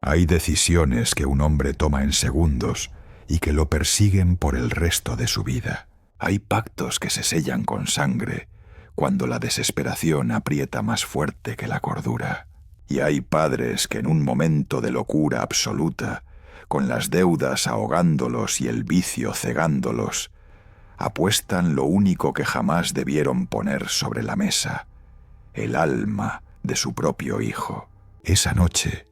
Hay decisiones que un hombre toma en segundos y que lo persiguen por el resto de su vida. Hay pactos que se sellan con sangre cuando la desesperación aprieta más fuerte que la cordura. Y hay padres que en un momento de locura absoluta, con las deudas ahogándolos y el vicio cegándolos, apuestan lo único que jamás debieron poner sobre la mesa, el alma de su propio hijo. Esa noche,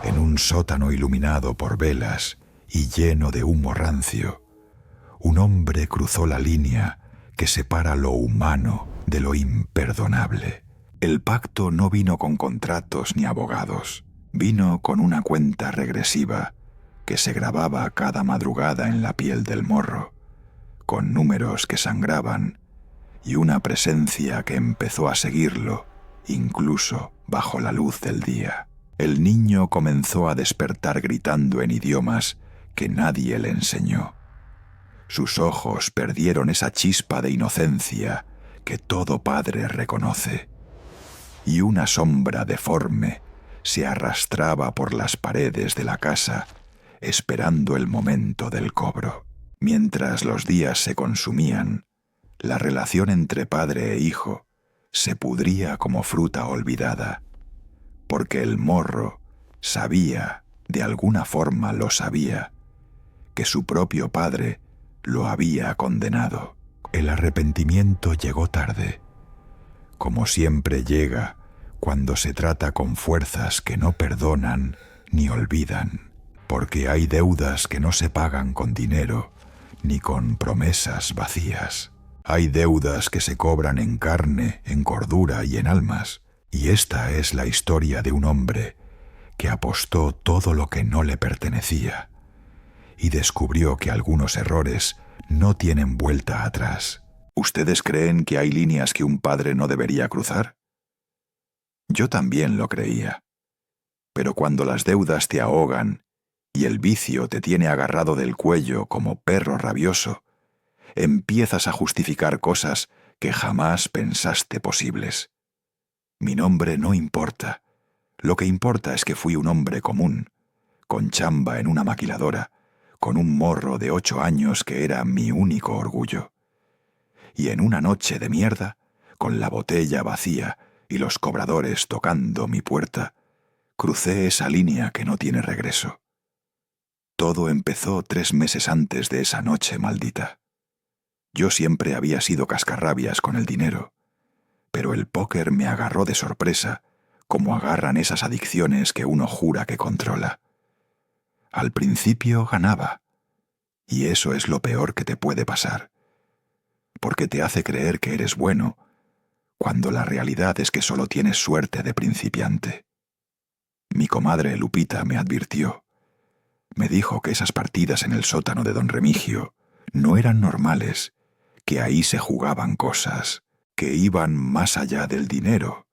en un sótano iluminado por velas y lleno de humo rancio, un hombre cruzó la línea que separa lo humano de lo imperdonable. El pacto no vino con contratos ni abogados, vino con una cuenta regresiva que se grababa cada madrugada en la piel del morro, con números que sangraban y una presencia que empezó a seguirlo, incluso bajo la luz del día. El niño comenzó a despertar gritando en idiomas que nadie le enseñó. Sus ojos perdieron esa chispa de inocencia que todo padre reconoce, y una sombra deforme se arrastraba por las paredes de la casa, esperando el momento del cobro. Mientras los días se consumían, la relación entre padre e hijo se pudría como fruta olvidada, porque el morro sabía, de alguna forma lo sabía, que su propio padre lo había condenado. El arrepentimiento llegó tarde, como siempre llega cuando se trata con fuerzas que no perdonan ni olvidan, porque hay deudas que no se pagan con dinero ni con promesas vacías. Hay deudas que se cobran en carne, en cordura y en almas, y esta es la historia de un hombre que apostó todo lo que no le pertenecía y descubrió que algunos errores no tienen vuelta atrás. ¿Ustedes creen que hay líneas que un padre no debería cruzar? Yo también lo creía. Pero cuando las deudas te ahogan y el vicio te tiene agarrado del cuello como perro rabioso, empiezas a justificar cosas que jamás pensaste posibles. Mi nombre no importa. Lo que importa es que fui un hombre común, con chamba en una maquiladora, con un morro de 8 años que era mi único orgullo. Y en una noche de mierda, con la botella vacía y los cobradores tocando mi puerta, crucé esa línea que no tiene regreso. Todo empezó 3 meses antes de esa noche maldita. Yo siempre había sido cascarrabias con el dinero, pero el póker me agarró de sorpresa, como agarran esas adicciones que uno jura que controla. Al principio ganaba, y eso es lo peor que te puede pasar, porque te hace creer que eres bueno, cuando la realidad es que solo tienes suerte de principiante. Mi comadre Lupita me advirtió. Me dijo que esas partidas en el sótano de don Remigio no eran normales, que ahí se jugaban cosas que iban más allá del dinero.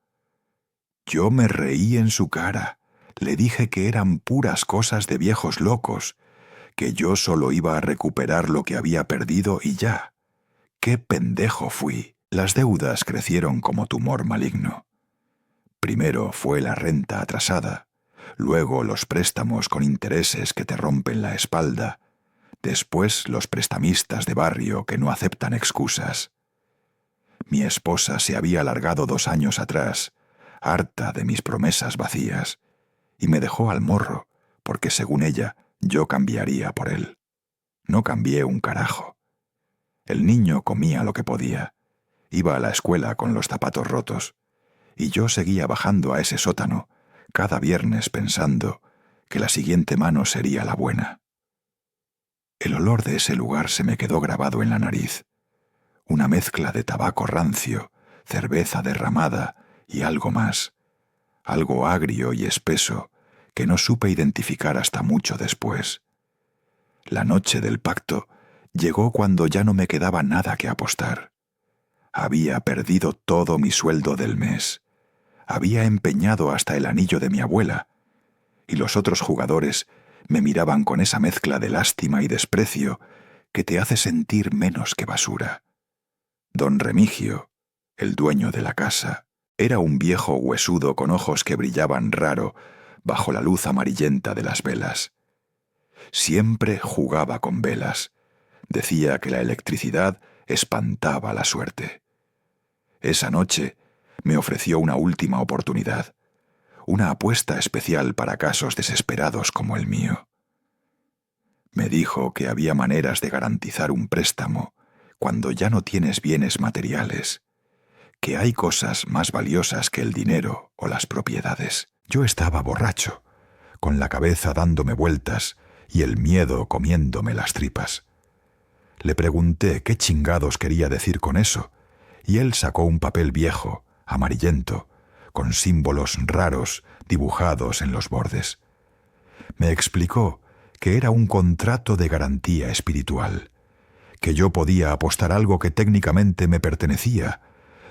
Yo me reí en su cara, le dije que eran puras cosas de viejos locos, que yo solo iba a recuperar lo que había perdido y ya. ¡Qué pendejo fui! Las deudas crecieron como tumor maligno. Primero fue la renta atrasada, luego los préstamos con intereses que te rompen la espalda, después los prestamistas de barrio que no aceptan excusas. Mi esposa se había largado 2 años atrás, harta de mis promesas vacías, y me dejó al morro, porque según ella, yo cambiaría por él. No cambié un carajo. El niño comía lo que podía, iba a la escuela con los zapatos rotos, y yo seguía bajando a ese sótano cada viernes pensando que la siguiente mano sería la buena. El olor de ese lugar se me quedó grabado en la nariz, una mezcla de tabaco rancio, cerveza derramada y algo más, algo agrio y espeso que no supe identificar hasta mucho después. La noche del pacto llegó cuando ya no me quedaba nada que apostar. Había perdido todo mi sueldo del mes. Había empeñado hasta el anillo de mi abuela, y los otros jugadores me miraban con esa mezcla de lástima y desprecio que te hace sentir menos que basura. Don Remigio, el dueño de la casa, era un viejo huesudo con ojos que brillaban raro bajo la luz amarillenta de las velas. Siempre jugaba con velas. Decía que la electricidad espantaba la suerte. Esa noche me ofreció una última oportunidad, una apuesta especial para casos desesperados como el mío. Me dijo que había maneras de garantizar un préstamo cuando ya no tienes bienes materiales, que hay cosas más valiosas que el dinero o las propiedades. Yo estaba borracho, con la cabeza dándome vueltas y el miedo comiéndome las tripas. Le pregunté qué chingados quería decir con eso, y él sacó un papel viejo, amarillento, con símbolos raros dibujados en los bordes. Me explicó que era un contrato de garantía espiritual, que yo podía apostar algo que técnicamente me pertenecía,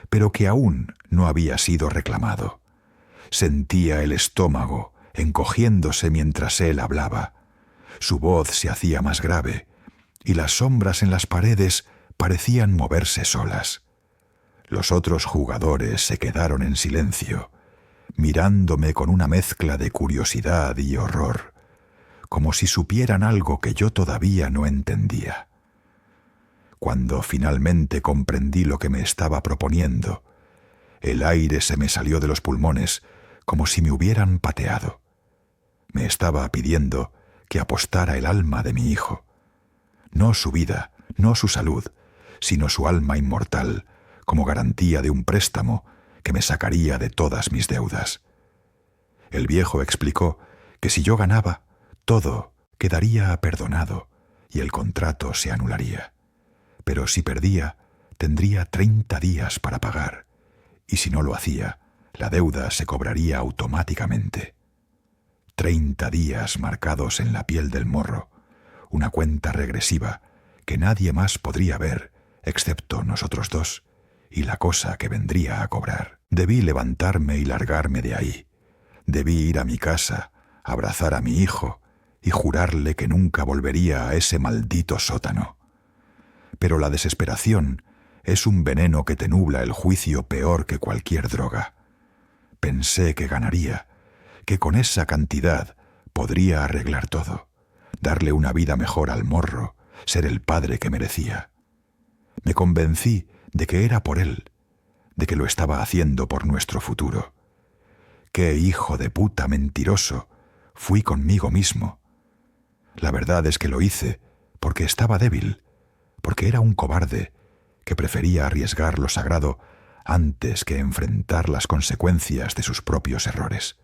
pero que aún no había sido reclamado. Sentía el estómago encogiéndose mientras él hablaba. Su voz se hacía más grave, y las sombras en las paredes parecían moverse solas. Los otros jugadores se quedaron en silencio, mirándome con una mezcla de curiosidad y horror, como si supieran algo que yo todavía no entendía. Cuando finalmente comprendí lo que me estaba proponiendo, el aire se me salió de los pulmones como si me hubieran pateado. Me estaba pidiendo que apostara el alma de mi hijo. No su vida, no su salud, sino su alma inmortal, como garantía de un préstamo que me sacaría de todas mis deudas. El viejo explicó que si yo ganaba, todo quedaría perdonado y el contrato se anularía. Pero si perdía, tendría 30 días para pagar, y si no lo hacía, la deuda se cobraría automáticamente. 30 días marcados en la piel del morro, una cuenta regresiva que nadie más podría ver, excepto nosotros dos, y la cosa que vendría a cobrar. Debí levantarme y largarme de ahí. Debí ir a mi casa, abrazar a mi hijo y jurarle que nunca volvería a ese maldito sótano. Pero la desesperación es un veneno que te nubla el juicio peor que cualquier droga. Pensé que ganaría, que con esa cantidad podría arreglar todo, darle una vida mejor al morro, ser el padre que merecía. Me convencí de que era por él, de que lo estaba haciendo por nuestro futuro. ¡Qué hijo de puta mentiroso! Fui conmigo mismo. La verdad es que lo hice porque estaba débil, porque era un cobarde que prefería arriesgar lo sagrado antes que enfrentar las consecuencias de sus propios errores.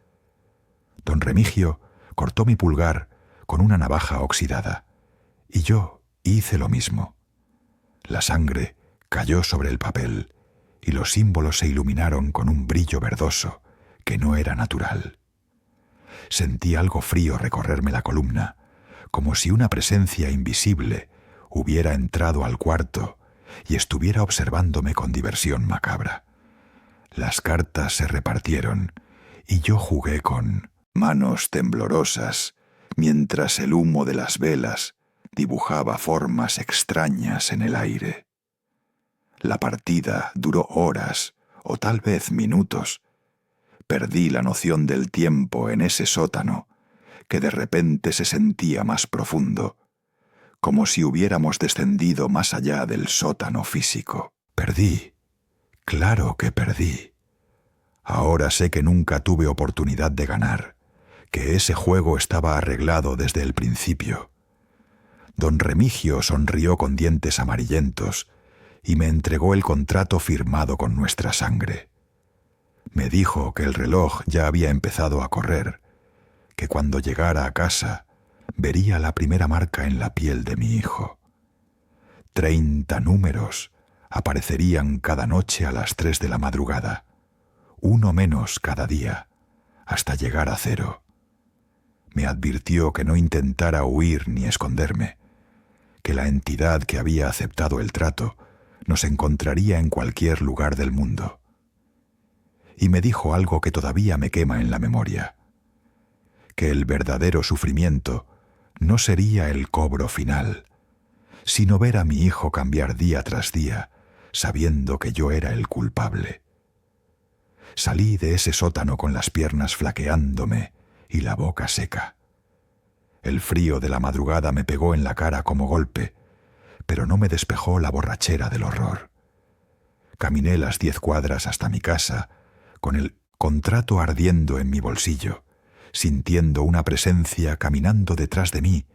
Don Remigio cortó mi pulgar con una navaja oxidada, y yo hice lo mismo. La sangre cayó sobre el papel, y los símbolos se iluminaron con un brillo verdoso que no era natural. Sentí algo frío recorrerme la columna, como si una presencia invisible hubiera entrado al cuarto y estuviera observándome con diversión macabra. Las cartas se repartieron y yo jugué con manos temblorosas mientras el humo de las velas dibujaba formas extrañas en el aire. La partida duró horas o tal vez minutos. Perdí la noción del tiempo en ese sótano que de repente se sentía más profundo, como si hubiéramos descendido más allá del sótano físico. Perdí. Claro que perdí. Ahora sé que nunca tuve oportunidad de ganar, que ese juego estaba arreglado desde el principio. Don Remigio sonrió con dientes amarillentos y me entregó el contrato firmado con nuestra sangre. Me dijo que el reloj ya había empezado a correr, que cuando llegara a casa vería la primera marca en la piel de mi hijo. 30 números aparecerían cada noche a las 3 de la madrugada, uno menos cada día, hasta llegar a 0. Me advirtió que no intentara huir ni esconderme, que la entidad que había aceptado el trato nos encontraría en cualquier lugar del mundo. Y me dijo algo que todavía me quema en la memoria, que el verdadero sufrimiento no sería el cobro final, sino ver a mi hijo cambiar día tras día, sabiendo que yo era el culpable. Salí de ese sótano con las piernas flaqueándome y la boca seca. El frío de la madrugada me pegó en la cara como golpe, pero no me despejó la borrachera del horror. Caminé las 10 cuadras hasta mi casa, con el contrato ardiendo en mi bolsillo, sintiendo una presencia caminando detrás de mí,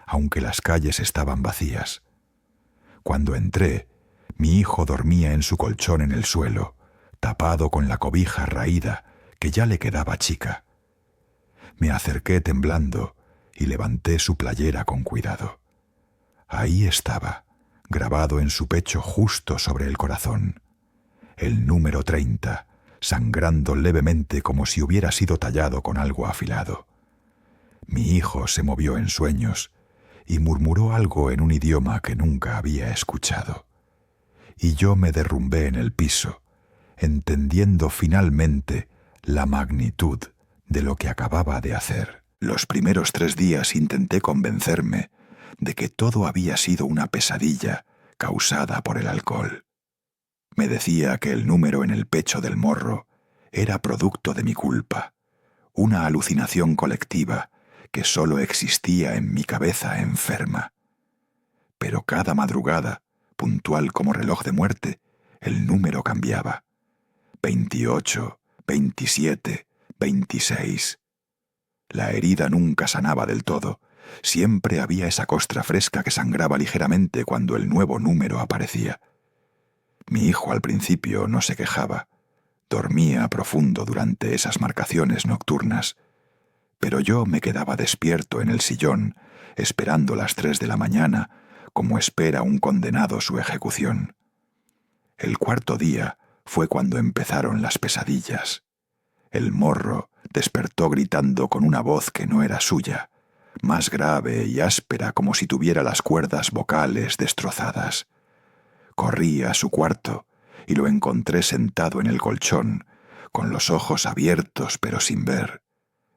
aunque las calles estaban vacías. Cuando entré, mi hijo dormía en su colchón en el suelo, tapado con la cobija raída que ya le quedaba chica. Me acerqué temblando y levanté su playera con cuidado. Ahí estaba, grabado en su pecho justo sobre el corazón, el número 30, sangrando levemente como si hubiera sido tallado con algo afilado. Mi hijo se movió en sueños y murmuró algo en un idioma que nunca había escuchado. Y yo me derrumbé en el piso, entendiendo finalmente la magnitud de lo que acababa de hacer. Los primeros 3 días intenté convencerme de que todo había sido una pesadilla causada por el alcohol. Me decía que el número en el pecho del morro era producto de mi culpa, una alucinación colectiva que solo existía en mi cabeza enferma. Pero cada madrugada, puntual como reloj de muerte, el número cambiaba. 28, 27, 26. La herida nunca sanaba del todo. Siempre había esa costra fresca que sangraba ligeramente cuando el nuevo número aparecía. Mi hijo al principio no se quejaba. Dormía profundo durante esas marcaciones nocturnas. Pero yo me quedaba despierto en el sillón, esperando las 3 de la mañana, como espera un condenado su ejecución. El 4.º día fue cuando empezaron las pesadillas. El morro despertó gritando con una voz que no era suya, más grave y áspera como si tuviera las cuerdas vocales destrozadas. Corrí a su cuarto y lo encontré sentado en el colchón, con los ojos abiertos pero sin ver,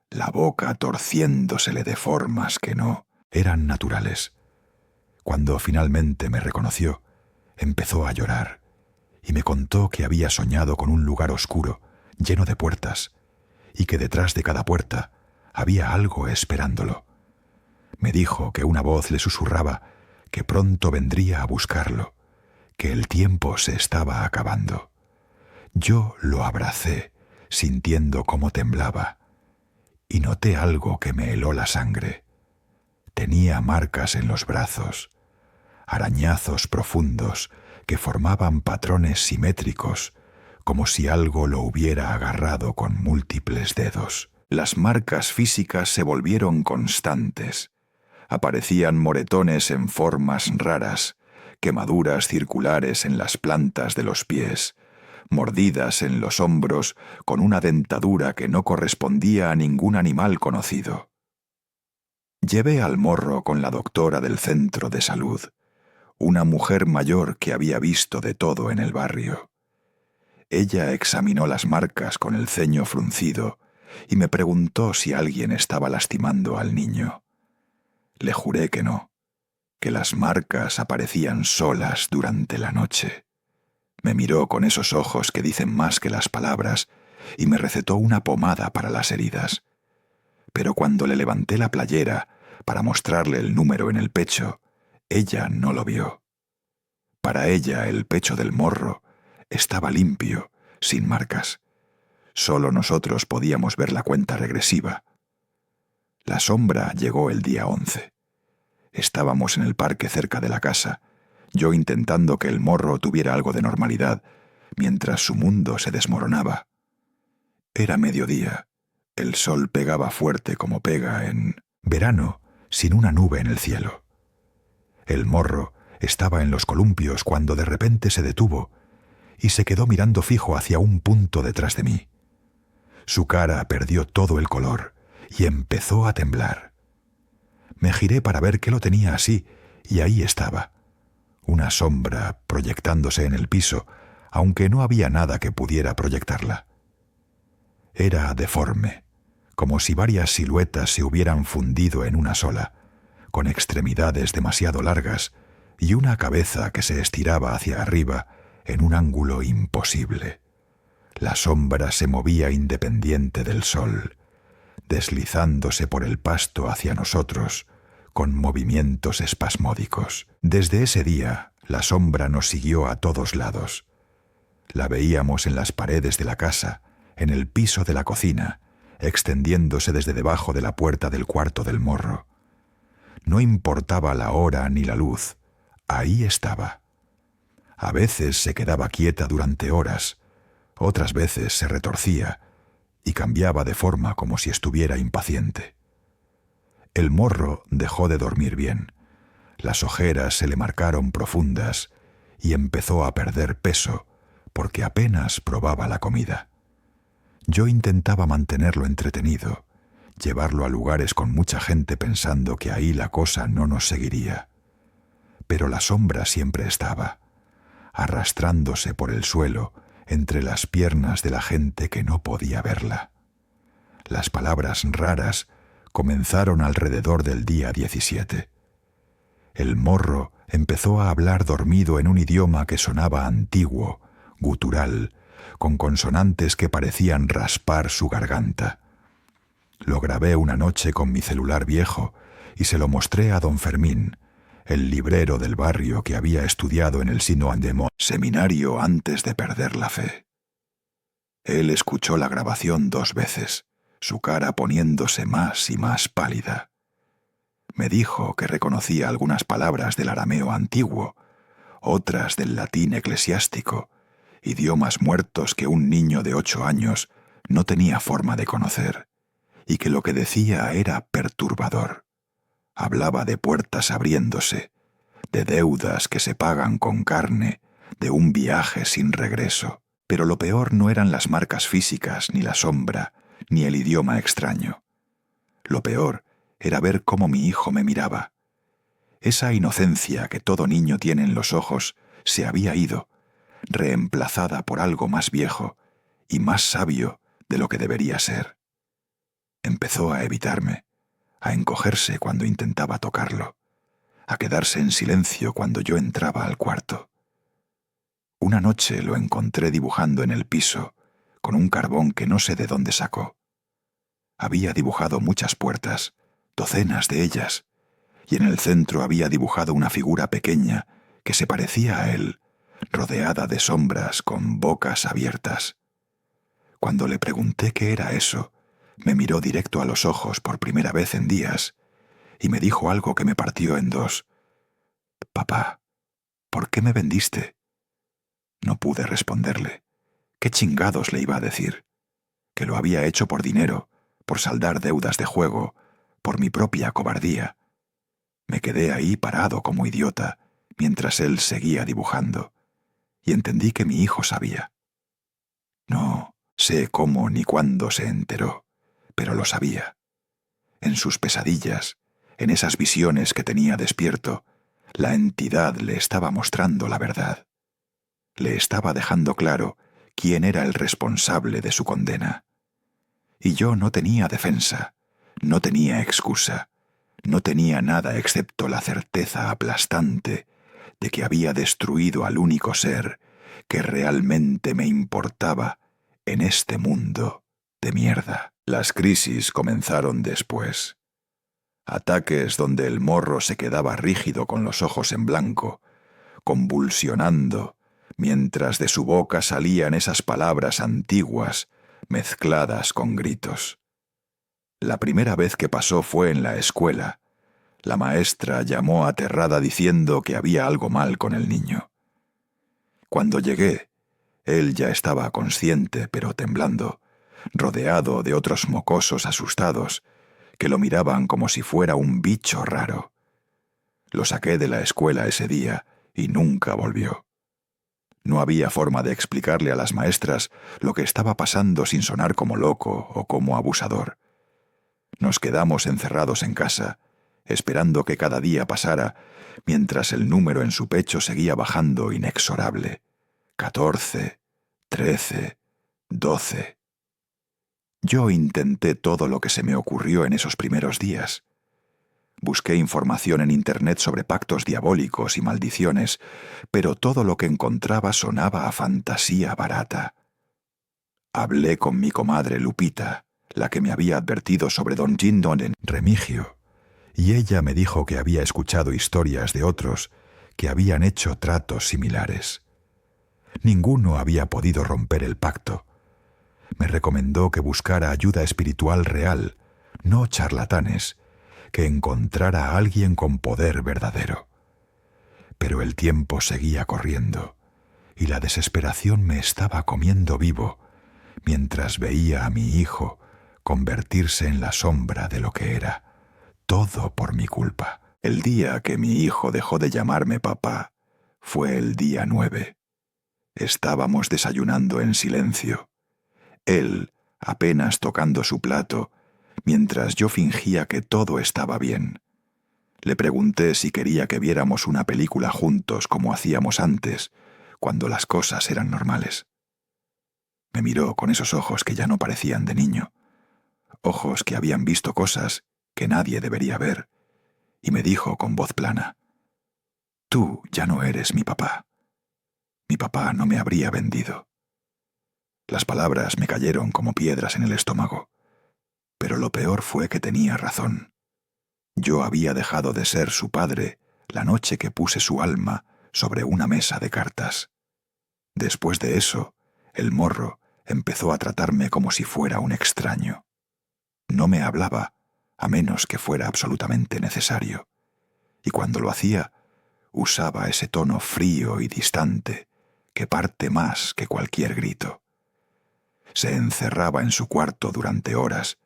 la boca torciéndosele de formas que no eran naturales. Cuando finalmente me reconoció, empezó a llorar y me contó que había soñado con un lugar oscuro, lleno de puertas, y que detrás de cada puerta había algo esperándolo. Me dijo que una voz le susurraba que pronto vendría a buscarlo, que el tiempo se estaba acabando. Yo lo abracé, sintiendo cómo temblaba, y noté algo que me heló la sangre. Tenía marcas en los brazos, arañazos profundos que formaban patrones simétricos, como si algo lo hubiera agarrado con múltiples dedos. Las marcas físicas se volvieron constantes. Aparecían moretones en formas raras, quemaduras circulares en las plantas de los pies, mordidas en los hombros con una dentadura que no correspondía a ningún animal conocido. Llevé al morro con la doctora del centro de salud, una mujer mayor que había visto de todo en el barrio. Ella examinó las marcas con el ceño fruncido y me preguntó si alguien estaba lastimando al niño. Le juré que no, que las marcas aparecían solas durante la noche. Me miró con esos ojos que dicen más que las palabras y me recetó una pomada para las heridas. Pero cuando le levanté la playera para mostrarle el número en el pecho, ella no lo vio. Para ella el pecho del morro estaba limpio, sin marcas. Solo nosotros podíamos ver la cuenta regresiva. La sombra llegó el día 11. Estábamos en el parque cerca de la casa, yo intentando que el morro tuviera algo de normalidad, mientras su mundo se desmoronaba. Era mediodía. El sol pegaba fuerte como pega en verano, sin una nube en el cielo. El morro estaba en los columpios cuando de repente se detuvo y se quedó mirando fijo hacia un punto detrás de mí. Su cara perdió todo el color y empezó a temblar. Me giré para ver qué lo tenía así, y ahí estaba, una sombra proyectándose en el piso, aunque no había nada que pudiera proyectarla. Era deforme, como si varias siluetas se hubieran fundido en una sola, con extremidades demasiado largas y una cabeza que se estiraba hacia arriba en un ángulo imposible. La sombra se movía independiente del sol, deslizándose por el pasto hacia nosotros con movimientos espasmódicos. Desde ese día, la sombra nos siguió a todos lados. La veíamos en las paredes de la casa, en el piso de la cocina, extendiéndose desde debajo de la puerta del cuarto del morro. No importaba la hora ni la luz, ahí estaba. A veces se quedaba quieta durante horas, otras veces se retorcía y cambiaba de forma como si estuviera impaciente. El morro dejó de dormir bien, las ojeras se le marcaron profundas y empezó a perder peso porque apenas probaba la comida. Yo intentaba mantenerlo entretenido, llevarlo a lugares con mucha gente pensando que ahí la cosa no nos seguiría. Pero la sombra siempre estaba, arrastrándose por el suelo entre las piernas de la gente que no podía verla. Las palabras raras comenzaron alrededor del día 17. El morro empezó a hablar dormido en un idioma que sonaba antiguo, gutural, con consonantes que parecían raspar su garganta. Lo grabé una noche con mi celular viejo y se lo mostré a don Fermín, el librero del barrio que había estudiado en el Sino-Andemont seminario antes de perder la fe. Él escuchó la grabación 2 veces, su cara poniéndose más y más pálida. Me dijo que reconocía algunas palabras del arameo antiguo, otras del latín eclesiástico, idiomas muertos que un niño de 8 años no tenía forma de conocer, y que lo que decía era perturbador. Hablaba de puertas abriéndose, de deudas que se pagan con carne, de un viaje sin regreso. Pero lo peor no eran las marcas físicas, ni la sombra, ni el idioma extraño. Lo peor era ver cómo mi hijo me miraba. Esa inocencia que todo niño tiene en los ojos se había ido, reemplazada por algo más viejo y más sabio de lo que debería ser. Empezó a evitarme, a encogerse cuando intentaba tocarlo, a quedarse en silencio cuando yo entraba al cuarto. Una noche lo encontré dibujando en el piso, con un carbón que no sé de dónde sacó. Había dibujado muchas puertas, docenas de ellas, y en el centro había dibujado una figura pequeña que se parecía a él, rodeada de sombras con bocas abiertas. Cuando le pregunté qué era eso, me miró directo a los ojos por primera vez en días y me dijo algo que me partió en dos. «Papá, ¿por qué me vendiste?» No pude responderle. ¿Qué chingados le iba a decir? Que lo había hecho por dinero, por saldar deudas de juego, por mi propia cobardía. Me quedé ahí parado como idiota, mientras él seguía dibujando, y entendí que mi hijo sabía. No sé cómo ni cuándo se enteró, pero lo sabía. En sus pesadillas, en esas visiones que tenía despierto, la entidad le estaba mostrando la verdad. Le estaba dejando claro quién era el responsable de su condena. Y yo no tenía defensa, no tenía excusa, no tenía nada excepto la certeza aplastante de que había destruido al único ser que realmente me importaba en este mundo de mierda. Las crisis comenzaron después. Ataques donde el morro se quedaba rígido con los ojos en blanco, convulsionando, mientras de su boca salían esas palabras antiguas mezcladas con gritos. La primera vez que pasó fue en la escuela. La maestra llamó aterrada diciendo que había algo mal con el niño. Cuando llegué, él ya estaba consciente pero temblando, rodeado de otros mocosos asustados que lo miraban como si fuera un bicho raro. Lo saqué de la escuela ese día y nunca volvió. No había forma de explicarle a las maestras lo que estaba pasando sin sonar como loco o como abusador. Nos quedamos encerrados en casa, esperando que cada día pasara, mientras el número en su pecho seguía bajando inexorable. 14, 13, 12. Yo intenté todo lo que se me ocurrió en esos primeros días. Busqué información en Internet sobre pactos diabólicos y maldiciones, pero todo lo que encontraba sonaba a fantasía barata. Hablé con mi comadre Lupita, la que me había advertido sobre don Gindon en Remigio, y ella me dijo que había escuchado historias de otros que habían hecho tratos similares. Ninguno había podido romper el pacto. Me recomendó que buscara ayuda espiritual real, no charlatanes, que encontrara a alguien con poder verdadero. Pero el tiempo seguía corriendo, y la desesperación me estaba comiendo vivo, mientras veía a mi hijo convertirse en la sombra de lo que era, todo por mi culpa. El día que mi hijo dejó de llamarme papá fue el día 9. Estábamos desayunando en silencio, él apenas tocando su plato, mientras yo fingía que todo estaba bien. Le pregunté si quería que viéramos una película juntos como hacíamos antes, cuando las cosas eran normales. Me miró con esos ojos que ya no parecían de niño, ojos que habían visto cosas que nadie debería ver, y me dijo con voz plana: «Tú ya no eres mi papá. Mi papá no me habría vendido». Las palabras me cayeron como piedras en el estómago, pero lo peor fue que tenía razón. Yo había dejado de ser su padre la noche que puse su alma sobre una mesa de cartas. Después de eso, el morro empezó a tratarme como si fuera un extraño. No me hablaba, a menos que fuera absolutamente necesario, y cuando lo hacía, usaba ese tono frío y distante que parte más que cualquier grito. Se encerraba en su cuarto durante horas,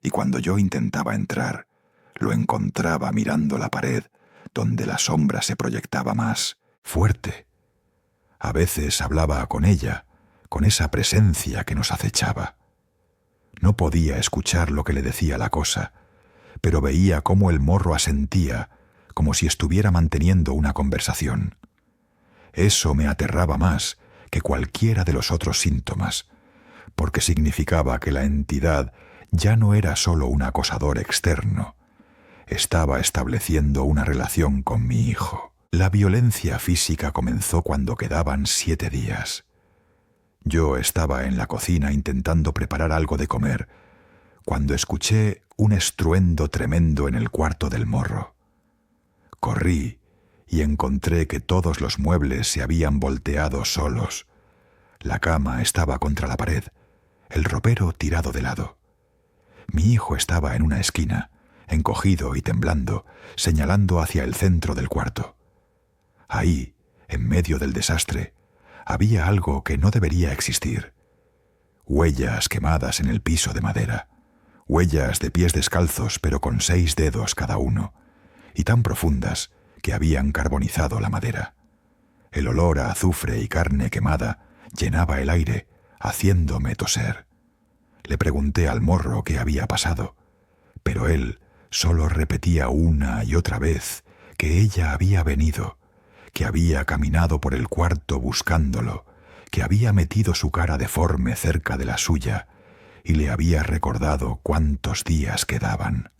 y cuando yo intentaba entrar, lo encontraba mirando la pared donde la sombra se proyectaba más fuerte. A veces hablaba con ella, con esa presencia que nos acechaba. No podía escuchar lo que le decía la cosa, pero veía cómo el morro asentía, como si estuviera manteniendo una conversación. Eso me aterraba más que cualquiera de los otros síntomas, porque significaba que la entidad ya no era solo un acosador externo, estaba estableciendo una relación con mi hijo. La violencia física comenzó cuando quedaban 7 días. Yo estaba en la cocina intentando preparar algo de comer, cuando escuché un estruendo tremendo en el cuarto del morro. Corrí y encontré que todos los muebles se habían volteado solos. La cama estaba contra la pared, el ropero tirado de lado. Mi hijo estaba en una esquina, encogido y temblando, señalando hacia el centro del cuarto. Ahí, en medio del desastre, había algo que no debería existir. Huellas quemadas en el piso de madera, huellas de pies descalzos pero con 6 dedos cada uno, y tan profundas que habían carbonizado la madera. El olor a azufre y carne quemada llenaba el aire, haciéndome toser. Le pregunté al morro qué había pasado, pero él solo repetía una y otra vez que ella había venido, que había caminado por el cuarto buscándolo, que había metido su cara deforme cerca de la suya y le había recordado cuántos días quedaban.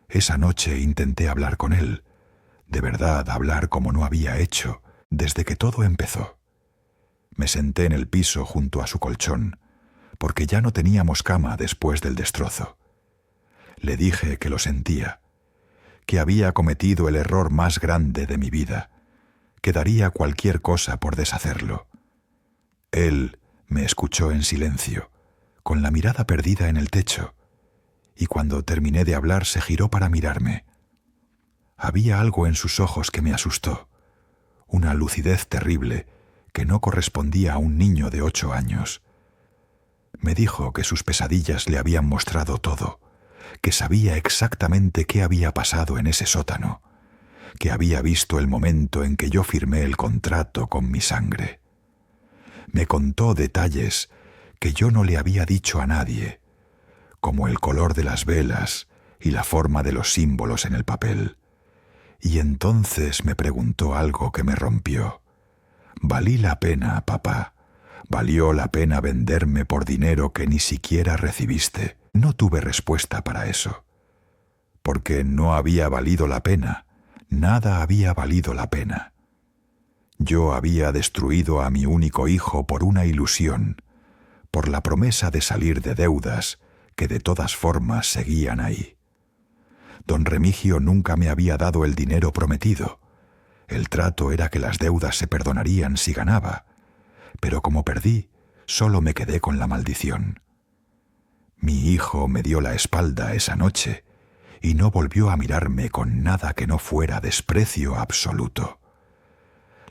Esa noche intenté hablar con él, de verdad hablar como no había hecho desde que todo empezó. Me senté en el piso junto a su colchón, porque ya no teníamos cama después del destrozo. Le dije que lo sentía, que había cometido el error más grande de mi vida, que daría cualquier cosa por deshacerlo. Él me escuchó en silencio, con la mirada perdida en el techo, y cuando terminé de hablar se giró para mirarme. Había algo en sus ojos que me asustó, una lucidez terrible que no correspondía a un niño de 8 años. Me dijo que sus pesadillas le habían mostrado todo, que sabía exactamente qué había pasado en ese sótano, que había visto el momento en que yo firmé el contrato con mi sangre. Me contó detalles que yo no le había dicho a nadie, como el color de las velas y la forma de los símbolos en el papel. Y entonces me preguntó algo que me rompió. ¿Valí la pena, papá? ¿Valió la pena venderme por dinero que ni siquiera recibiste? No tuve respuesta para eso, porque no había valido la pena, nada había valido la pena. Yo había destruido a mi único hijo por una ilusión, por la promesa de salir de deudas que de todas formas seguían ahí. Don Remigio nunca me había dado el dinero prometido. El trato era que las deudas se perdonarían si ganaba, pero como perdí, solo me quedé con la maldición. Mi hijo me dio la espalda esa noche y no volvió a mirarme con nada que no fuera desprecio absoluto.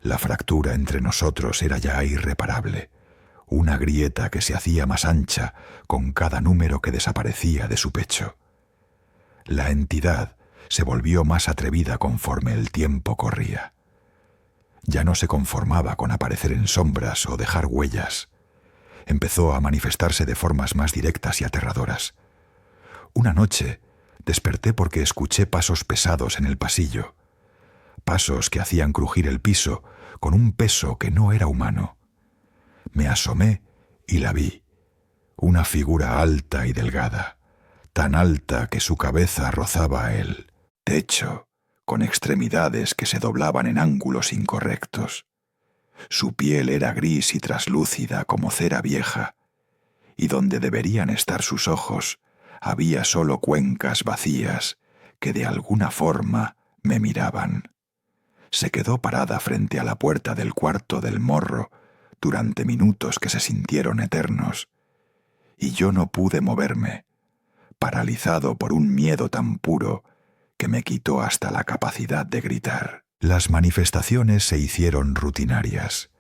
La fractura entre nosotros era ya irreparable, una grieta que se hacía más ancha con cada número que desaparecía de su pecho. La entidad se volvió más atrevida conforme el tiempo corría. Ya no se conformaba con aparecer en sombras o dejar huellas. Empezó a manifestarse de formas más directas y aterradoras. Una noche desperté porque escuché pasos pesados en el pasillo, pasos que hacían crujir el piso con un peso que no era humano. Me asomé y la vi, una figura alta y delgada, tan alta que su cabeza rozaba el techo, con extremidades que se doblaban en ángulos incorrectos. Su piel era gris y traslúcida como cera vieja, y donde deberían estar sus ojos había solo cuencas vacías que de alguna forma me miraban. Se quedó parada frente a la puerta del cuarto del morro durante minutos que se sintieron eternos, y yo no pude moverme, paralizado por un miedo tan puro que me quitó hasta la capacidad de gritar. Las manifestaciones se hicieron rutinarias.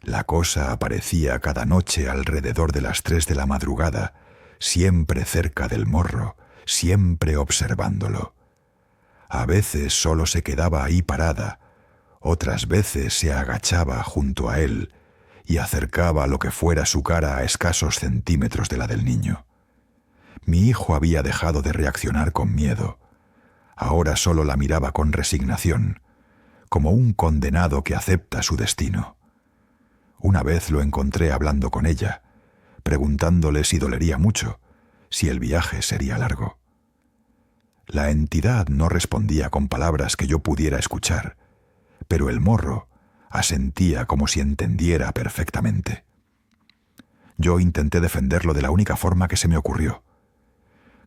La cosa aparecía cada noche alrededor de las 3 de la madrugada, siempre cerca del morro, siempre observándolo. A veces solo se quedaba ahí parada, otras veces se agachaba junto a él y acercaba lo que fuera su cara a escasos centímetros de la del niño. Mi hijo había dejado de reaccionar con miedo. Ahora solo la miraba con resignación, como un condenado que acepta su destino. Una vez lo encontré hablando con ella, preguntándole si dolería mucho, si el viaje sería largo. La entidad no respondía con palabras que yo pudiera escuchar, pero el morro asentía como si entendiera perfectamente. Yo intenté defenderlo de la única forma que se me ocurrió.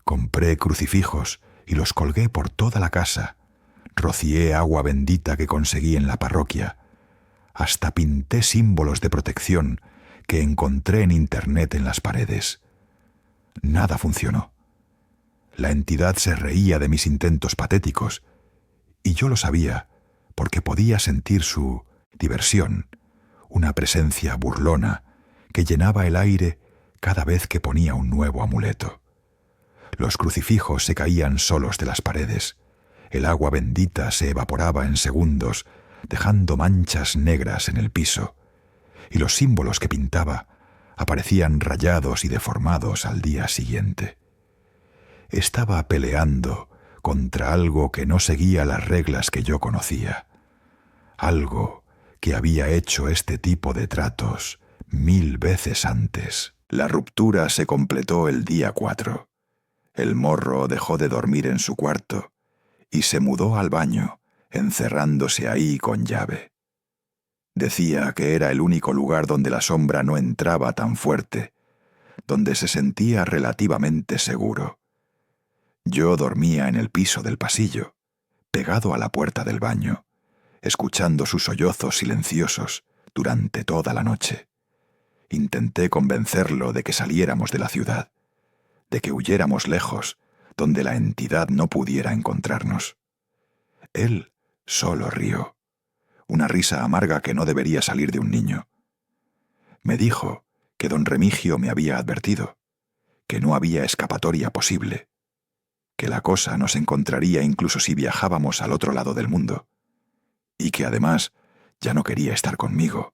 Compré crucifijos y los colgué por toda la casa. Rocié agua bendita que conseguí en la parroquia. Hasta pinté símbolos de protección que encontré en internet en las paredes. Nada funcionó. La entidad se reía de mis intentos patéticos, y yo lo sabía porque podía sentir su diversión, una presencia burlona que llenaba el aire cada vez que ponía un nuevo amuleto. Los crucifijos se caían solos de las paredes. El agua bendita se evaporaba en segundos, dejando manchas negras en el piso, y los símbolos que pintaba aparecían rayados y deformados al día siguiente. Estaba peleando contra algo que no seguía las reglas que yo conocía, algo que había hecho este tipo de tratos 1000 veces antes. La ruptura se completó el día 4. El morro dejó de dormir en su cuarto y se mudó al baño, encerrándose ahí con llave. Decía que era el único lugar donde la sombra no entraba tan fuerte, donde se sentía relativamente seguro. Yo dormía en el piso del pasillo, pegado a la puerta del baño, escuchando sus sollozos silenciosos durante toda la noche. Intenté convencerlo de que saliéramos de la ciudad, de que huyéramos lejos, donde la entidad no pudiera encontrarnos. Él solo rió, una risa amarga que no debería salir de un niño. Me dijo que don Remigio me había advertido, que no había escapatoria posible, que la cosa nos encontraría incluso si viajábamos al otro lado del mundo, y que además ya no quería estar conmigo,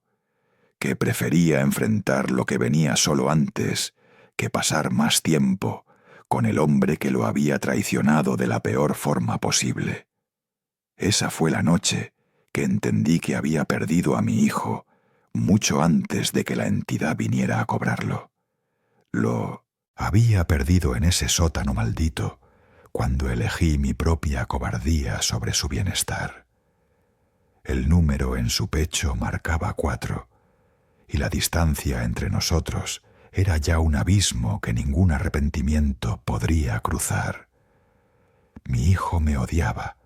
que prefería enfrentar lo que venía solo antes que pasar más tiempo con el hombre que lo había traicionado de la peor forma posible. Esa fue la noche que entendí que había perdido a mi hijo mucho antes de que la entidad viniera a cobrarlo. Lo había perdido en ese sótano maldito cuando elegí mi propia cobardía sobre su bienestar. El número en su pecho marcaba 4, y la distancia entre nosotros era ya un abismo que ningún arrepentimiento podría cruzar. Mi hijo me odiaba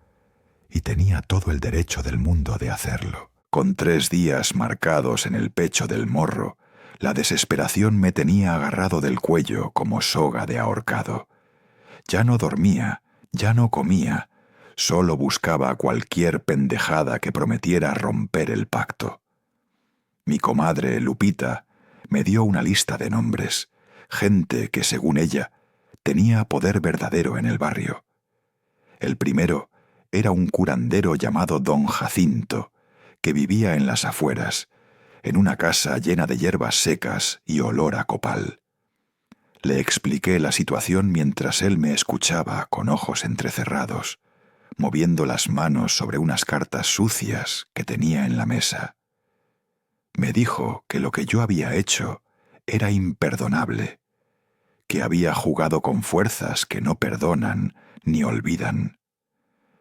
y tenía todo el derecho del mundo de hacerlo. Con 3 días marcados en el pecho del morro, la desesperación me tenía agarrado del cuello como soga de ahorcado. Ya no dormía, ya no comía, solo buscaba cualquier pendejada que prometiera romper el pacto. Mi comadre, Lupita, me dio una lista de nombres, gente que, según ella, tenía poder verdadero en el barrio. El primero era un curandero llamado Don Jacinto, que vivía en las afueras, en una casa llena de hierbas secas y olor a copal. Le expliqué la situación mientras él me escuchaba con ojos entrecerrados, moviendo las manos sobre unas cartas sucias que tenía en la mesa. Me dijo que lo que yo había hecho era imperdonable, que había jugado con fuerzas que no perdonan ni olvidan,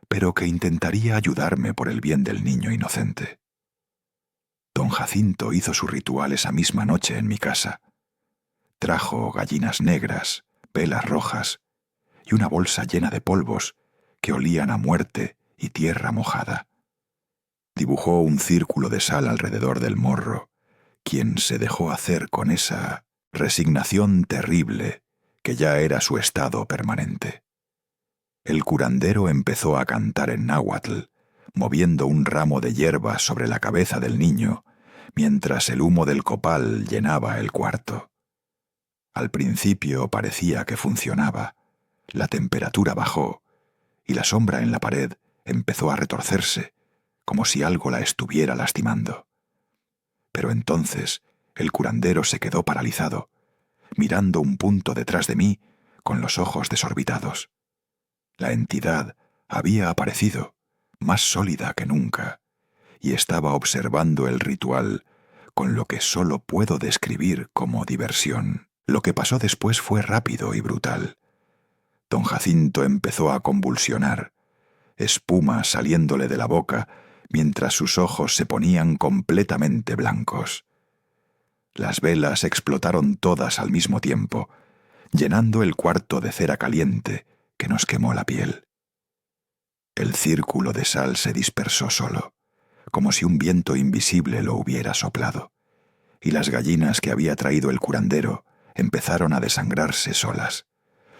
pero que intentaría ayudarme por el bien del niño inocente. Don Jacinto hizo su ritual esa misma noche en mi casa. Trajo gallinas negras, velas rojas y una bolsa llena de polvos que olían a muerte y tierra mojada. Dibujó un círculo de sal alrededor del morro, quien se dejó hacer con esa resignación terrible que ya era su estado permanente. El curandero empezó a cantar en náhuatl, moviendo un ramo de hierba sobre la cabeza del niño, mientras el humo del copal llenaba el cuarto. Al principio parecía que funcionaba. La temperatura bajó y la sombra en la pared empezó a retorcerse, como si algo la estuviera lastimando. Pero entonces el curandero se quedó paralizado, mirando un punto detrás de mí con los ojos desorbitados. La entidad había aparecido, más sólida que nunca, y estaba observando el ritual con lo que solo puedo describir como diversión. Lo que pasó después fue rápido y brutal. Don Jacinto empezó a convulsionar, espuma saliéndole de la boca mientras sus ojos se ponían completamente blancos. Las velas explotaron todas al mismo tiempo, llenando el cuarto de cera caliente que nos quemó la piel. El círculo de sal se dispersó solo, como si un viento invisible lo hubiera soplado, y las gallinas que había traído el curandero empezaron a desangrarse solas,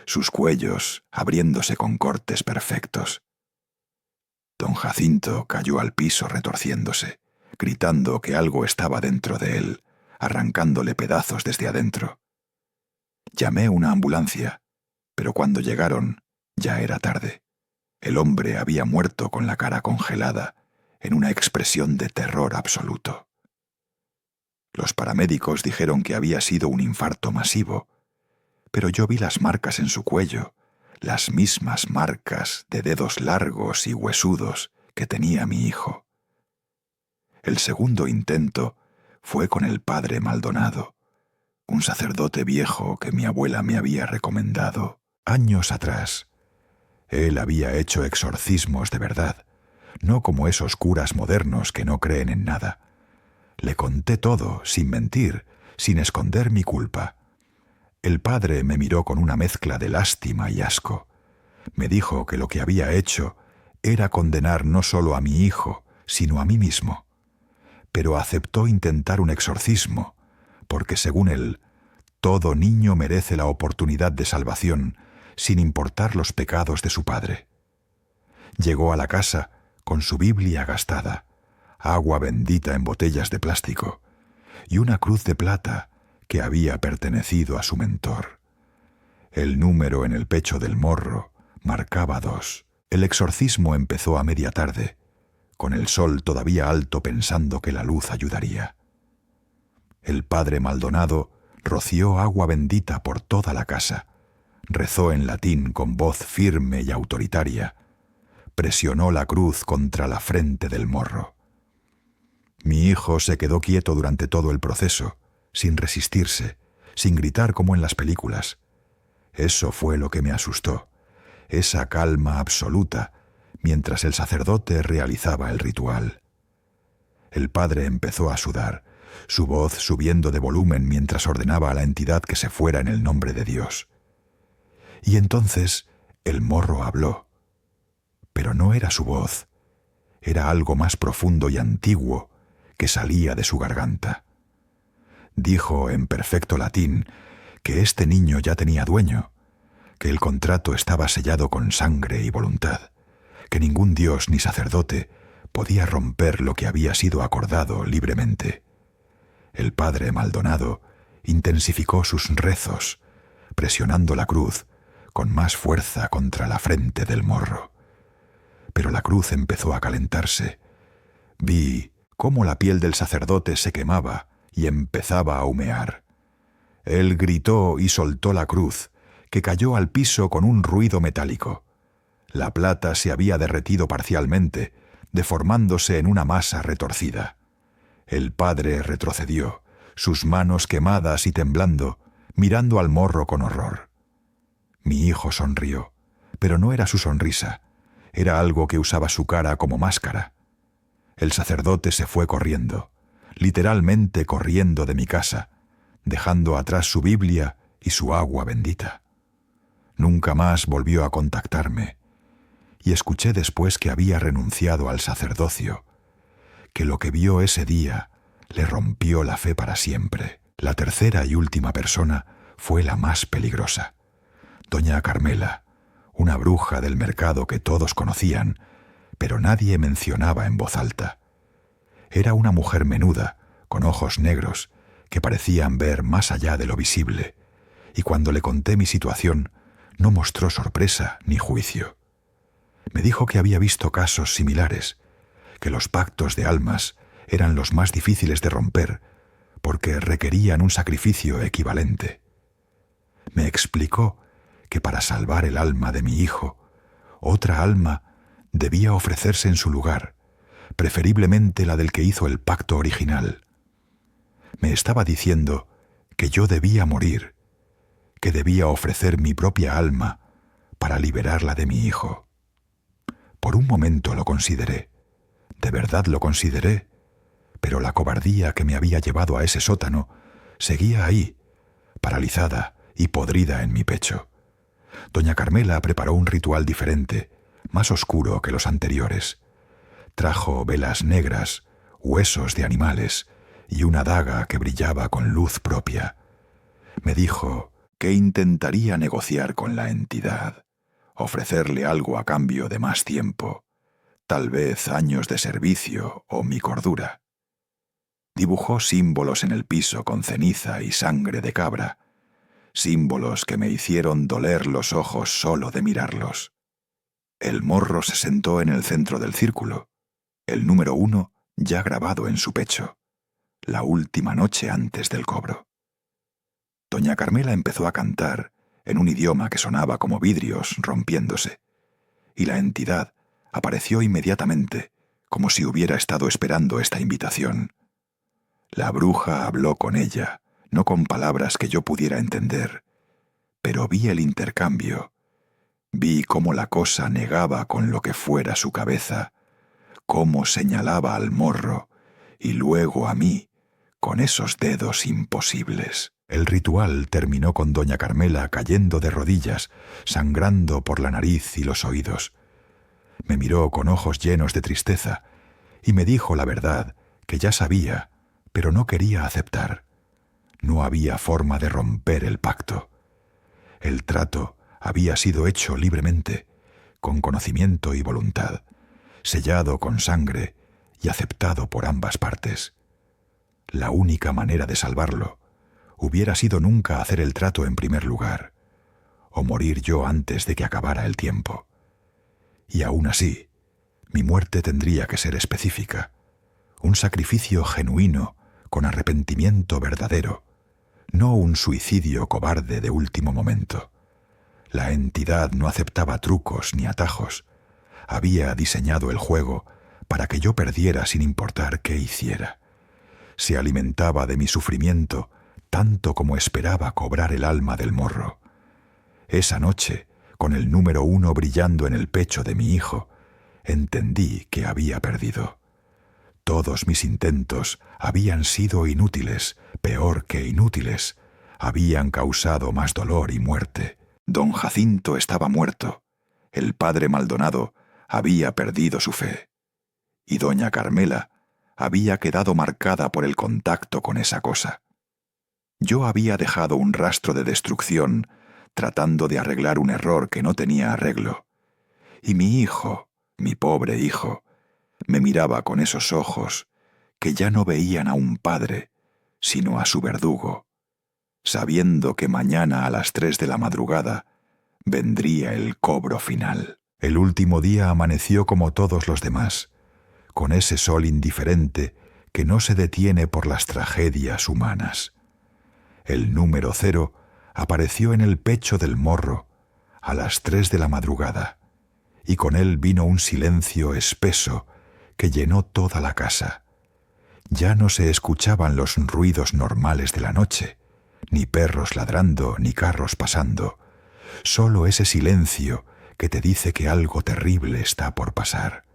sus cuellos abriéndose con cortes perfectos. Don Jacinto cayó al piso retorciéndose, gritando que algo estaba dentro de él, arrancándole pedazos desde adentro. Llamé una ambulancia, pero cuando llegaron ya era tarde. El hombre había muerto con la cara congelada, en una expresión de terror absoluto. Los paramédicos dijeron que había sido un infarto masivo, pero yo vi las marcas en su cuello, las mismas marcas de dedos largos y huesudos que tenía mi hijo. El segundo intento fue con el padre Maldonado, un sacerdote viejo que mi abuela me había recomendado años atrás. Él había hecho exorcismos de verdad, no como esos curas modernos que no creen en nada. Le conté todo, sin mentir, sin esconder mi culpa. El padre me miró con una mezcla de lástima y asco. Me dijo que lo que había hecho era condenar no solo a mi hijo, sino a mí mismo. Pero aceptó intentar un exorcismo, porque según él, todo niño merece la oportunidad de salvación, sin importar los pecados de su padre. Llegó a la casa con su Biblia gastada, agua bendita en botellas de plástico y una cruz de plata que había pertenecido a su mentor. El número en el pecho del morro marcaba 2. El exorcismo empezó a media tarde, con el sol todavía alto pensando que la luz ayudaría. El padre Maldonado roció agua bendita por toda la casa, rezó en latín con voz firme y autoritaria, presionó la cruz contra la frente del morro. Mi hijo se quedó quieto durante todo el proceso, sin resistirse, sin gritar como en las películas. Eso fue lo que me asustó, esa calma absoluta, mientras el sacerdote realizaba el ritual. El padre empezó a sudar, su voz subiendo de volumen mientras ordenaba a la entidad que se fuera en el nombre de Dios. Y entonces el morro habló. Pero no era su voz, era algo más profundo y antiguo que salía de su garganta. Dijo en perfecto latín que este niño ya tenía dueño, que el contrato estaba sellado con sangre y voluntad, que ningún dios ni sacerdote podía romper lo que había sido acordado libremente. El padre Maldonado intensificó sus rezos, presionando la cruz con más fuerza contra la frente del morro. Pero la cruz empezó a calentarse. Vi cómo la piel del sacerdote se quemaba y empezaba a humear. Él gritó y soltó la cruz, que cayó al piso con un ruido metálico. La plata se había derretido parcialmente, deformándose en una masa retorcida. El padre retrocedió, sus manos quemadas y temblando, mirando al morro con horror. Mi hijo sonrió, pero no era su sonrisa, era algo que usaba su cara como máscara. El sacerdote se fue corriendo, literalmente corriendo de mi casa, dejando atrás su Biblia y su agua bendita. Nunca más volvió a contactarme, y escuché después que había renunciado al sacerdocio, que lo que vio ese día le rompió la fe para siempre. La tercera y última persona fue la más peligrosa. Doña Carmela, una bruja del mercado que todos conocían, pero nadie mencionaba en voz alta. Era una mujer menuda, con ojos negros, que parecían ver más allá de lo visible, y cuando le conté mi situación, no mostró sorpresa ni juicio. Me dijo que había visto casos similares, que los pactos de almas eran los más difíciles de romper, porque requerían un sacrificio equivalente. Me explicó que para salvar el alma de mi hijo, otra alma debía ofrecerse en su lugar, preferiblemente la del que hizo el pacto original. Me estaba diciendo que yo debía morir, que debía ofrecer mi propia alma para liberarla de mi hijo. Por un momento lo consideré, de verdad lo consideré, pero la cobardía que me había llevado a ese sótano seguía ahí, paralizada y podrida en mi pecho. Doña Carmela preparó un ritual diferente, más oscuro que los anteriores. Trajo velas negras, huesos de animales y una daga que brillaba con luz propia. Me dijo que intentaría negociar con la entidad, ofrecerle algo a cambio de más tiempo, tal vez años de servicio o mi cordura. Dibujó símbolos en el piso con ceniza y sangre de cabra, símbolos que me hicieron doler los ojos solo de mirarlos. El morro se sentó en el centro del círculo, el número 1 ya grabado en su pecho, la última noche antes del cobro. Doña Carmela empezó a cantar en un idioma que sonaba como vidrios rompiéndose, y la entidad apareció inmediatamente, como si hubiera estado esperando esta invitación. La bruja habló con ella, no con palabras que yo pudiera entender, pero vi el intercambio. Vi cómo la cosa negaba con lo que fuera su cabeza, cómo señalaba al morro y luego a mí con esos dedos imposibles. El ritual terminó con doña Carmela cayendo de rodillas, sangrando por la nariz y los oídos. Me miró con ojos llenos de tristeza y me dijo la verdad que ya sabía, pero no quería aceptar. No había forma de romper el pacto. El trato había sido hecho libremente, con conocimiento y voluntad, sellado con sangre y aceptado por ambas partes. La única manera de salvarlo hubiera sido nunca hacer el trato en primer lugar, o morir yo antes de que acabara el tiempo. Y aún así, mi muerte tendría que ser específica, un sacrificio genuino con arrepentimiento verdadero, no un suicidio cobarde de último momento. La entidad no aceptaba trucos ni atajos. Había diseñado el juego para que yo perdiera sin importar qué hiciera. Se alimentaba de mi sufrimiento tanto como esperaba cobrar el alma del morro. Esa noche, con el número 1 brillando en el pecho de mi hijo, entendí que había perdido. Todos mis intentos habían sido inútiles, peor que inútiles. Habían causado más dolor y muerte. Don Jacinto estaba muerto. El padre Maldonado había perdido su fe. Y doña Carmela había quedado marcada por el contacto con esa cosa. Yo había dejado un rastro de destrucción tratando de arreglar un error que no tenía arreglo. Y mi hijo, mi pobre hijo, me miraba con esos ojos que ya no veían a un padre, sino a su verdugo, sabiendo que mañana a las 3 de la madrugada vendría el cobro final. El último día amaneció como todos los demás, con ese sol indiferente que no se detiene por las tragedias humanas. El número 0 apareció en el pecho del morro a las 3 de la madrugada, y con él vino un silencio espeso que llenó toda la casa. Ya no se escuchaban los ruidos normales de la noche, ni perros ladrando, ni carros pasando, solo ese silencio que te dice que algo terrible está por pasar.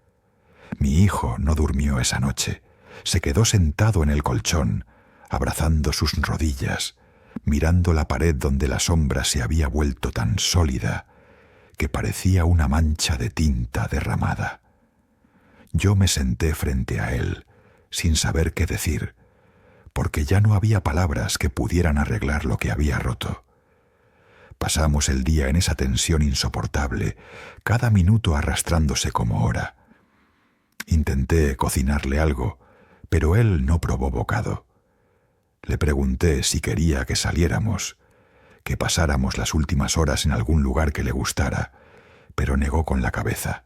Mi hijo no durmió esa noche, se quedó sentado en el colchón, abrazando sus rodillas, mirando la pared donde la sombra se había vuelto tan sólida que parecía una mancha de tinta derramada. Yo me senté frente a él, sin saber qué decir, porque ya no había palabras que pudieran arreglar lo que había roto. Pasamos el día en esa tensión insoportable, cada minuto arrastrándose como hora. Intenté cocinarle algo, pero él no probó bocado. Le pregunté si quería que saliéramos, que pasáramos las últimas horas en algún lugar que le gustara, pero negó con la cabeza.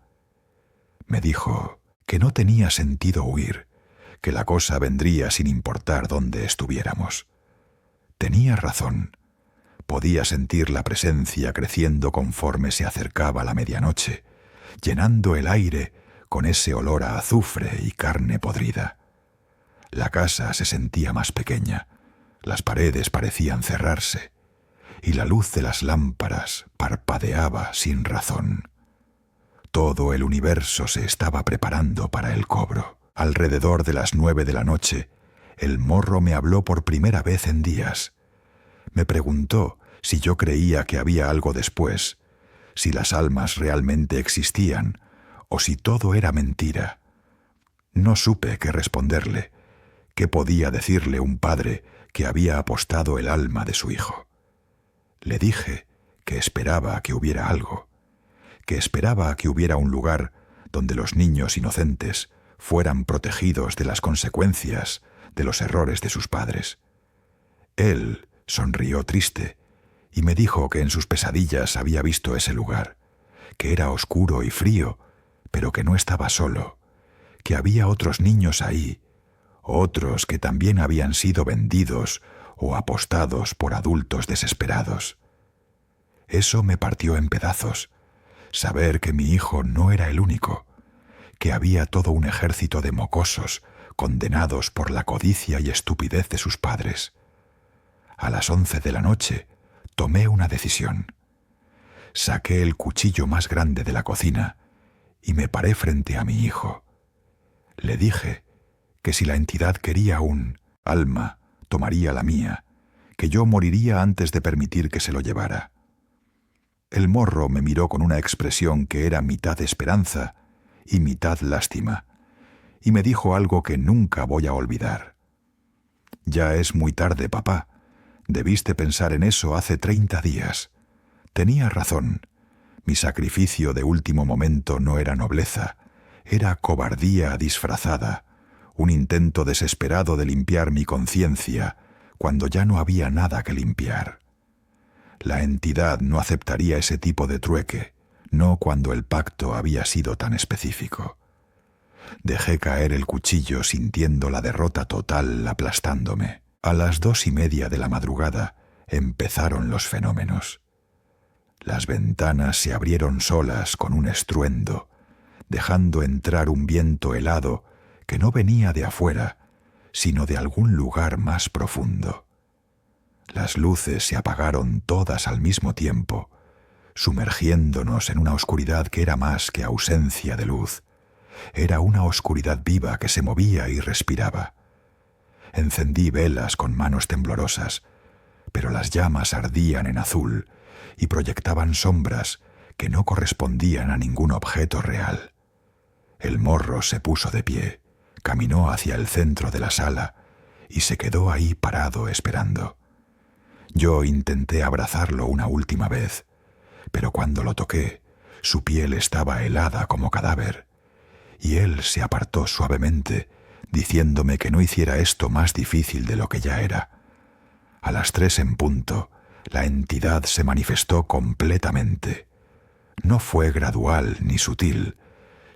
Me dijo que no tenía sentido huir, que la cosa vendría sin importar dónde estuviéramos. Tenía razón. Podía sentir la presencia creciendo conforme se acercaba la medianoche, llenando el aire con ese olor a azufre y carne podrida. La casa se sentía más pequeña, las paredes parecían cerrarse, y la luz de las lámparas parpadeaba sin razón. Todo el universo se estaba preparando para el cobro. Alrededor de las 9 de la noche, el morro me habló por primera vez en días. Me preguntó si yo creía que había algo después, si las almas realmente existían o si todo era mentira. No supe qué responderle. ¿Qué podía decirle un padre que había apostado el alma de su hijo? Le dije que esperaba que hubiera algo, que esperaba que hubiera un lugar donde los niños inocentes fueran protegidos de las consecuencias de los errores de sus padres. Él sonrió triste y me dijo que en sus pesadillas había visto ese lugar, que era oscuro y frío, pero que no estaba solo, que había otros niños ahí, otros que también habían sido vendidos o apostados por adultos desesperados. Eso me partió en pedazos, saber que mi hijo no era el único, que había todo un ejército de mocosos condenados por la codicia y estupidez de sus padres. A las 11 de la noche tomé una decisión. Saqué el cuchillo más grande de la cocina y me paré frente a mi hijo. Le dije que si la entidad quería un alma, tomaría la mía, que yo moriría antes de permitir que se lo llevara. El morro me miró con una expresión que era mitad esperanza y mitad lástima, y me dijo algo que nunca voy a olvidar. «Ya es muy tarde, papá. Debiste pensar en eso hace 30 días. Tenía razón. Mi sacrificio de último momento no era nobleza, era cobardía disfrazada, un intento desesperado de limpiar mi conciencia cuando ya no había nada que limpiar. La entidad no aceptaría ese tipo de trueque, no cuando el pacto había sido tan específico. Dejé caer el cuchillo sintiendo la derrota total aplastándome. A las 2:30 de la madrugada empezaron los fenómenos. Las ventanas se abrieron solas con un estruendo, dejando entrar un viento helado que no venía de afuera, sino de algún lugar más profundo. Las luces se apagaron todas al mismo tiempo, sumergiéndonos en una oscuridad que era más que ausencia de luz, Era una oscuridad viva que se movía y respiraba. Encendí velas con manos temblorosas, pero las llamas ardían en azul y proyectaban sombras que no correspondían a ningún objeto real. El morro se puso de pie, caminó hacia el centro de la sala y se quedó ahí parado esperando. Yo intenté abrazarlo una última vez, pero cuando lo toqué, su piel estaba helada como cadáver, y él se apartó suavemente, diciéndome que no hiciera esto más difícil de lo que ya era. A las 3 en punto, la entidad se manifestó completamente. No fue gradual ni sutil,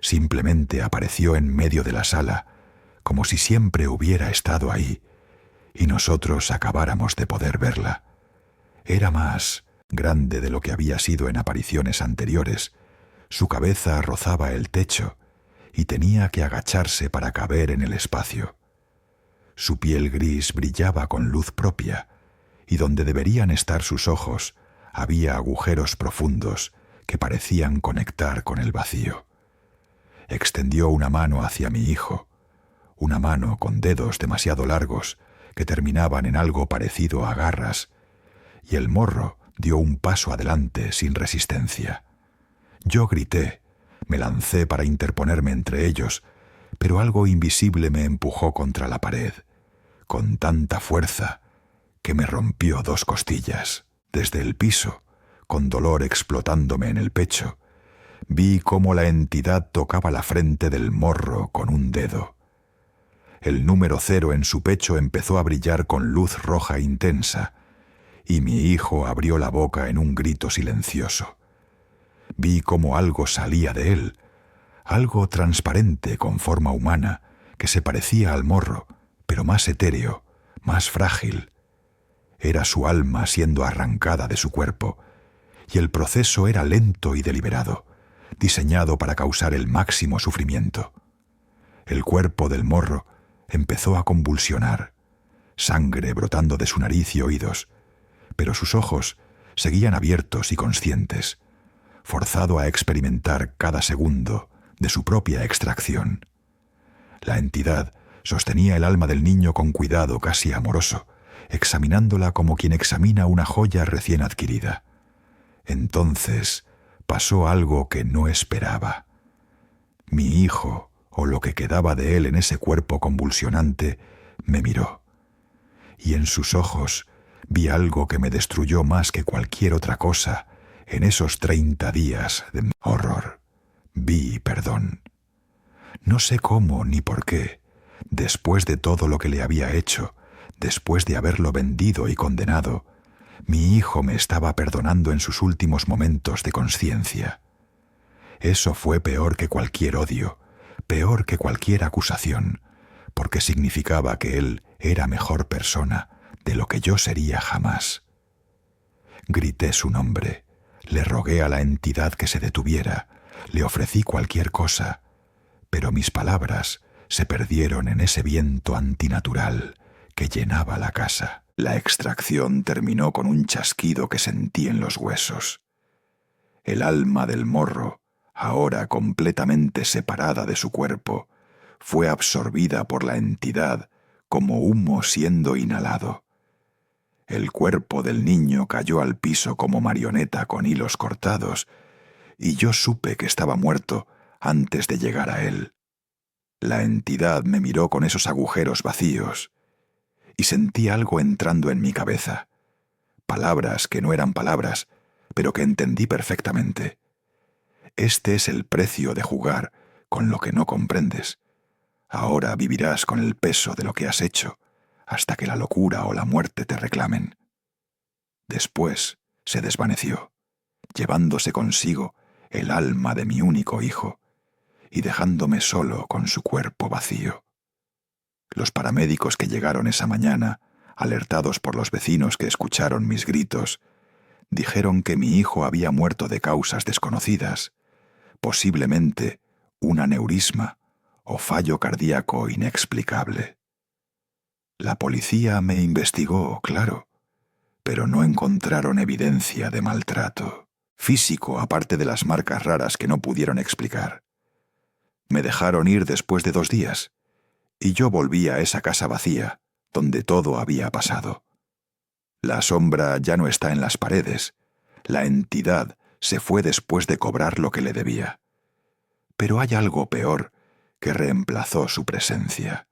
simplemente apareció en medio de la sala, como si siempre hubiera estado ahí, y nosotros acabáramos de poder verla. Era más grande de lo que había sido en apariciones anteriores. Su cabeza rozaba el techo y tenía que agacharse para caber en el espacio. Su piel gris brillaba con luz propia, y donde deberían estar sus ojos había agujeros profundos que parecían conectar con el vacío. Extendió una mano hacia mi hijo, una mano con dedos demasiado largos que terminaban en algo parecido a garras, y el morro dio un paso adelante sin resistencia. Yo grité, me lancé para interponerme entre ellos, pero algo invisible me empujó contra la pared, con tanta fuerza que me rompió 2 costillas. Desde el piso, con dolor explotándome en el pecho, vi cómo la entidad tocaba la frente del morro con un dedo. El número 0 en su pecho empezó a brillar con luz roja intensa, y mi hijo abrió la boca en un grito silencioso. Vi cómo algo salía de él, algo transparente con forma humana, que se parecía al morro, pero más etéreo, más frágil. Era su alma siendo arrancada de su cuerpo, y el proceso era lento y deliberado, diseñado para causar el máximo sufrimiento. El cuerpo del morro empezó a convulsionar, sangre brotando de su nariz y oídos, pero sus ojos seguían abiertos y conscientes, forzado a experimentar cada segundo de su propia extracción. La entidad sostenía el alma del niño con cuidado casi amoroso, examinándola como quien examina una joya recién adquirida. Entonces pasó algo que no esperaba. Mi hijo, o lo que quedaba de él en ese cuerpo convulsionante, me miró, y en sus ojos vi algo que me destruyó más que cualquier otra cosa en esos 30 días de horror. Vi perdón. No sé cómo ni por qué, después de todo lo que le había hecho, después de haberlo vendido y condenado, mi hijo me estaba perdonando en sus últimos momentos de consciencia. Eso fue peor que cualquier odio, peor que cualquier acusación, porque significaba que él era mejor persona de lo que yo sería jamás. Grité su nombre, le rogué a la entidad que se detuviera, le ofrecí cualquier cosa, pero mis palabras se perdieron en ese viento antinatural que llenaba la casa. La extracción terminó con un chasquido que sentí en los huesos. El alma del morro, ahora completamente separada de su cuerpo, fue absorbida por la entidad como humo siendo inhalado. El cuerpo del niño cayó al piso como marioneta con hilos cortados, y yo supe que estaba muerto antes de llegar a él. La entidad me miró con esos agujeros vacíos, y sentí algo entrando en mi cabeza. Palabras que no eran palabras, pero que entendí perfectamente. Este es el precio de jugar con lo que no comprendes. Ahora vivirás con el peso de lo que has hecho, hasta que la locura o la muerte te reclamen. Después se desvaneció, llevándose consigo el alma de mi único hijo y dejándome solo con su cuerpo vacío. Los paramédicos que llegaron esa mañana, alertados por los vecinos que escucharon mis gritos, dijeron que mi hijo había muerto de causas desconocidas, posiblemente un aneurisma o fallo cardíaco inexplicable. La policía me investigó, claro, pero no encontraron evidencia de maltrato físico aparte de las marcas raras que no pudieron explicar. Me dejaron ir después de 2 días, y yo volví a esa casa vacía, donde todo había pasado. La sombra ya no está en las paredes. La entidad se fue después de cobrar lo que le debía. Pero hay algo peor que reemplazó su presencia.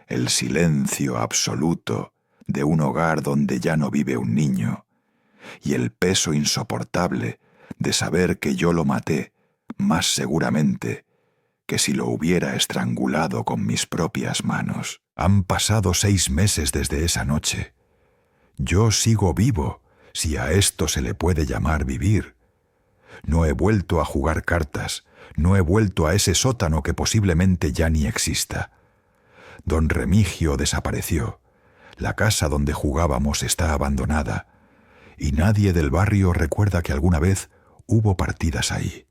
El silencio absoluto de un hogar donde ya no vive un niño, y el peso insoportable de saber que yo lo maté, más seguramente que si lo hubiera estrangulado con mis propias manos. Han pasado 6 meses desde esa noche. Yo sigo vivo, si a esto se le puede llamar vivir. No he vuelto a jugar cartas, no he vuelto a ese sótano que posiblemente ya ni exista. Don Remigio desapareció. La casa donde jugábamos está abandonada, y nadie del barrio recuerda que alguna vez hubo partidas ahí.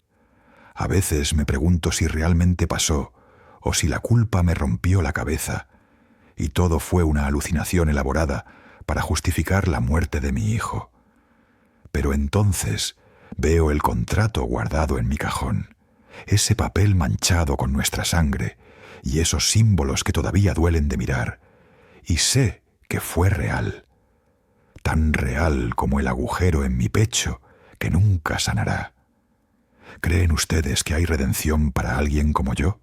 A veces me pregunto si realmente pasó, o si la culpa me rompió la cabeza, y todo fue una alucinación elaborada para justificar la muerte de mi hijo. Pero entonces veo el contrato guardado en mi cajón, ese papel manchado con nuestra sangre y esos símbolos que todavía duelen de mirar, y sé que fue real, tan real como el agujero en mi pecho que nunca sanará. ¿Creen ustedes que hay redención para alguien como yo?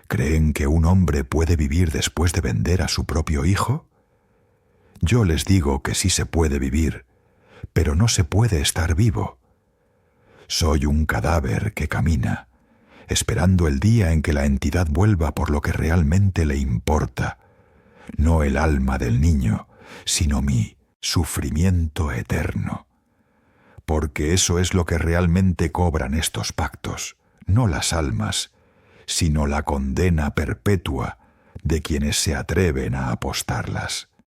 ¿Creen que un hombre puede vivir después de vender a su propio hijo? Yo les digo que sí se puede vivir, pero no se puede estar vivo. Soy un cadáver que camina, esperando el día en que la entidad vuelva por lo que realmente le importa, no el alma del niño, sino mi sufrimiento eterno. Porque eso es lo que realmente cobran estos pactos, no las almas, sino la condena perpetua de quienes se atreven a apostarlas.